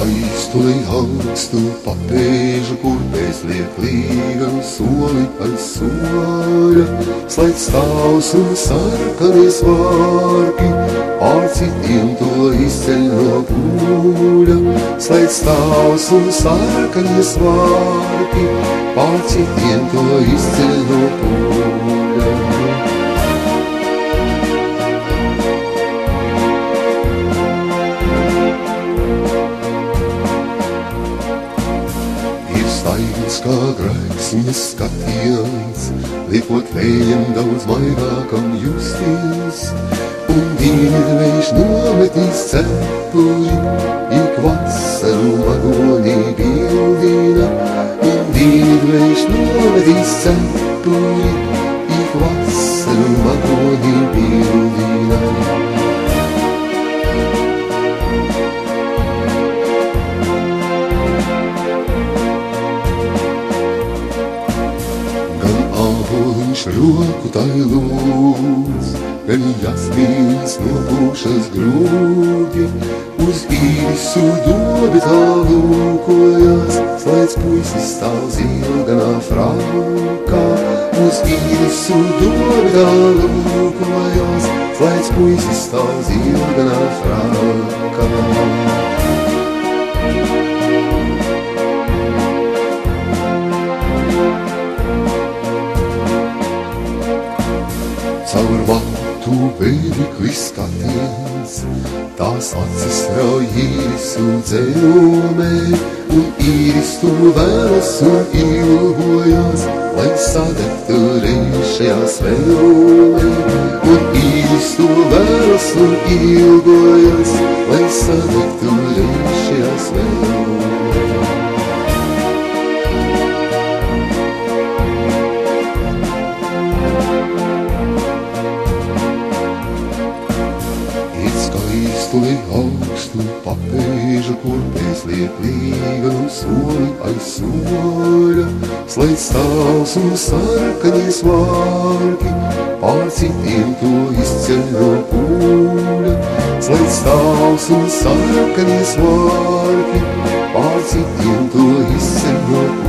Aiztulī augstu papēžu, kur bezliek līga un soli aiz soļa. Slēdz stāvs un sarkanie svārki, pār citiem to izceļ no pūļa. Slēdz stāvs un sarkanie svārki, pār citiem to izceļ no pūļa. Staigns kā grēksmes skatiens, liekot vējam daudz maigākam justies, un dīdvējš nometīs cepuri, ik vasaru magonī bildina, un dīdvējš nometīs cepuri, ik vasaru magonī bildina. Viņš roku tai lūdz, gan jasmīns nopūšas grūdi, uz īsu dobi tā lūkojas, slēdz puisis stāv zilganā fraukā. Uz īsu dobi tā lūkojas, slēdz puisis stāv zilganā fraukā. Caur matu bēdikli skatiens, tās acis rauj īrisu dzelmē, un īris to vēlas un ilgojas, lai sadegtu reiz šajā svēlmē. Un īris to vēlas un ilgojas, lai sadegtu reiz šajā svēlmē. Aiztulī augstu papēžu, kur bezliek līga un soli aiz soļa. Slēdz stāvs un sarkanie svārki, pār citiem to izceļ no pūļa. Slēdz stāvs un sarkanie svārki, pār citiem to izceļ no pūļa.